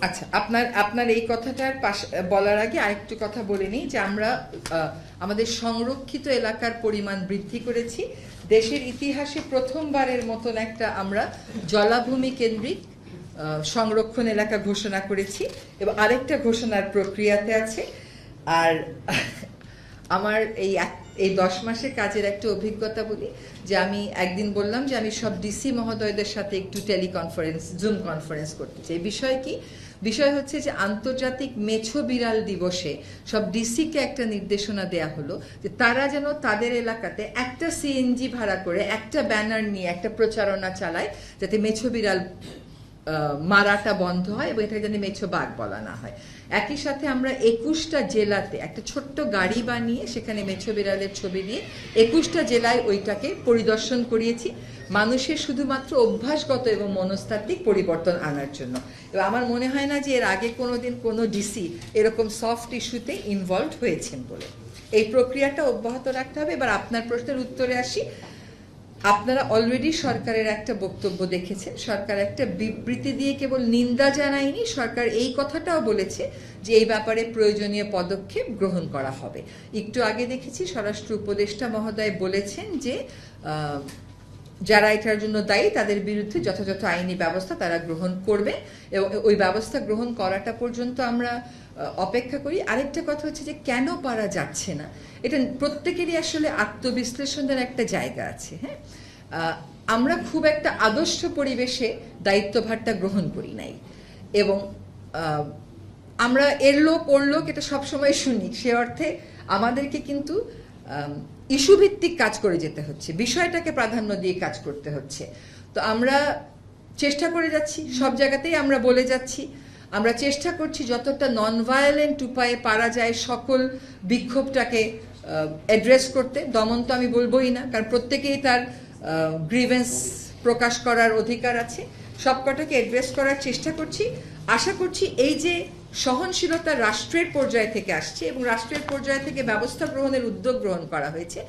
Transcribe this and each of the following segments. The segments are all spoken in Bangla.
আচ্ছা, আপনার এই কথাটার বলার আগে আরেকটু কথা বলে নিই যে আমরা আমাদের সংরক্ষিত এলাকার পরিমাণ বৃদ্ধি করেছি। দেশের ইতিহাসে প্রথমবারের মতন একটা আমরা জলাভূমি কেন্দ্রিক সংরক্ষণ এলাকা ঘোষণা করেছি এবং আরেকটা ঘোষণার প্রক্রিয়াতে আছে। আর আমার এই 10 মাসের কাজের একটা অভিজ্ঞতা বলি যে আমি একদিন বললাম যে আমি সব ডিসি মহোদয়দের সাথে একটু টেলিকনফারেন্স জুম কনফারেন্স করতে চাই। বিষয় হচ্ছে যে আন্তর্জাতিক মেছো বিড়াল দিবসে সব ডিসিকে একটা নির্দেশনা দেয়া হলো যে তারা যেন তাদের এলাকাতে একটা সিএনজি ভাড়া করে একটা ব্যানার নিয়ে একটা প্রচারণা চালায় যাতে মেছো বিড়াল মারাটা বন্ধ হয় এবং এটাকে যেন মেছো বাঘ বলা না হয়। একই সাথে আমরা 21টা জেলাতে একটা ছোট্ট গাড়ি বানিয়ে সেখানে মেছো বিড়ালের ছবি দিয়ে 21টা জেলায় ওইটাকে পরিদর্শন করিয়েছি মানুষের শুধুমাত্র অভ্যাসগত এবং মনস্তাত্ত্বিক পরিবর্তন আনার জন্য। এবং আমার মনে হয় না যে এর আগে কোনোদিন কোনো ডিসি এরকম সফট ইস্যুতে ইনভলভ হয়েছেন বলে। এই প্রক্রিয়াটা অব্যাহত রাখতে হবে। এবার আপনার প্রশ্নের উত্তরে আসি। আপনারা অলরেডি সরকারের একটা বক্তব্য দেখেছেন। সরকার একটা বিবৃতি দিয়ে কেবল নিন্দা জানায়নি, সরকার এই কথাটাও বলেছে যে এই ব্যাপারে প্রয়োজনীয় পদক্ষেপ গ্রহণ করা হবে। একটু আগে দেখেছি স্বরাষ্ট্র উপদেষ্টা মহোদয় বলেছেন যে যারা এটার জন্য দায়ী তাদের বিরুদ্ধে যথাযথ আইনি ব্যবস্থা তারা গ্রহণ করবে এবং ওই ব্যবস্থা গ্রহণ করাটা পর্যন্ত আমরা অপেক্ষা করি। আরেকটা কথা হচ্ছে যে কেন পারা যাচ্ছে না, এটা প্রত্যেকেরই আসলে আত্মবিশ্লেষণের একটা জায়গা আছে। হ্যাঁ, আমরা খুব একটা আদর্শ পরিবেশে দায়িত্বভারটা গ্রহণ করি নাই এবং আমরা এর লোক ওর লোক এটা সবসময় শুনি। সে অর্থে আমাদেরকে কিন্তু ইস্যু ভিত্তিক কাজ করে যেতে হচ্ছে, বিষয়টাকে প্রাধান্য দিয়ে কাজ করতে হচ্ছে। তো আমরা চেষ্টা করে যাচ্ছি, সব জায়গাতেই আমরা বলে যাচ্ছি, আমরা চেষ্টা করছি যতটা নন ভায়োলেন্ট উপায়ে পারা যায় সকল বিক্ষোভটাকে অ্যাড্রেস করতে। দমন তো আমি বলবোই না, কারণ প্রত্যেকেই তার গ্রিভেন্স প্রকাশ করার অধিকার আছে। সবকটাকে অ্যাড্রেস করার চেষ্টা করছি। আশা করছি এই যে সহনশীলতা রাষ্ট্রের পর্যায় থেকে আসছে এবং রাষ্ট্রের পর্যায় থেকে ব্যবস্থা গ্রহণের উদ্যোগ গ্রহণ করা হয়েছে,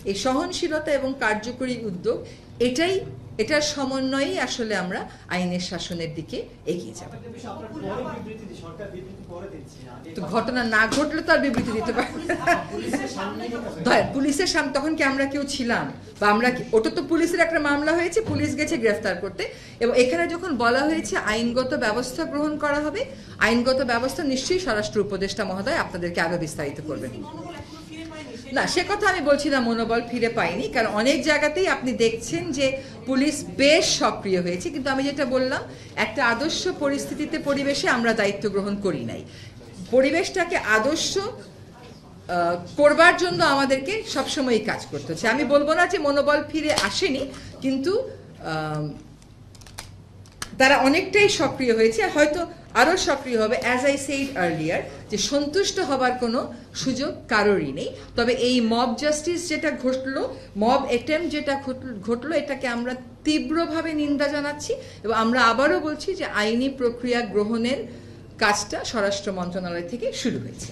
এই সহনশীলতা এবং কার্যকরী উদ্যোগ এটার সমন্বয়েই আসলে আমরা আইনের শাসনের দিকে এগিয়ে যাব। তো ঘটনা না ঘটলে তো আর বিবৃতি দিতে পারে পুলিশের সামনে। তখন কি আমরা কেউ ছিলাম? বা আমরা ওটা তো পুলিশের একটা মামলা হয়েছে, পুলিশ গেছে গ্রেফতার করতে এবং এখানে যখন বলা হয়েছে আইনগত ব্যবস্থা গ্রহণ করা হবে, আইনগত ব্যবস্থা নিশ্চয়ই স্বরাষ্ট্র উপদেষ্টা মহোদয় আপনাদেরকে আরো বিস্তারিত করবেন। না, সে কথা আমি বলছি না মনোবল ফিরে পাইনি, কারণ অনেক জায়গাতেই আপনি দেখছেন যে পুলিশ বেশ সক্রিয় হয়েছে। কিন্তু আমি যেটা বললাম, একটা আদর্শ পরিস্থিতিতে পরিবেশে আমরা দায়িত্ব গ্রহণ করি নাই। পরিবেশটাকে আদর্শ করবার জন্য আমাদেরকে সবসময়ই কাজ করতে হচ্ছে। আমি বলবো না যে মনোবল ফিরে আসেনি, কিন্তু তারা অনেকটাই সক্রিয় হয়েছে, হয়তো আরো সক্রিয় হবে। অ্যাজ আই সেড আর্লিয়ার, যে সন্তুষ্ট হবার কোনো সুযোগ কারোরই নেই। তবে এই মব জাস্টিস যেটা ঘটলো, মব অ্যাটেম্প যেটা ঘটলো, এটাকে আমরা তীব্রভাবে নিন্দা জানাচ্ছি এবং আমরা আবারও বলছি যে আইনি প্রক্রিয়া গ্রহণের কাজটা স্বরাষ্ট্র মন্ত্রণালয় থেকে শুরু হয়েছে।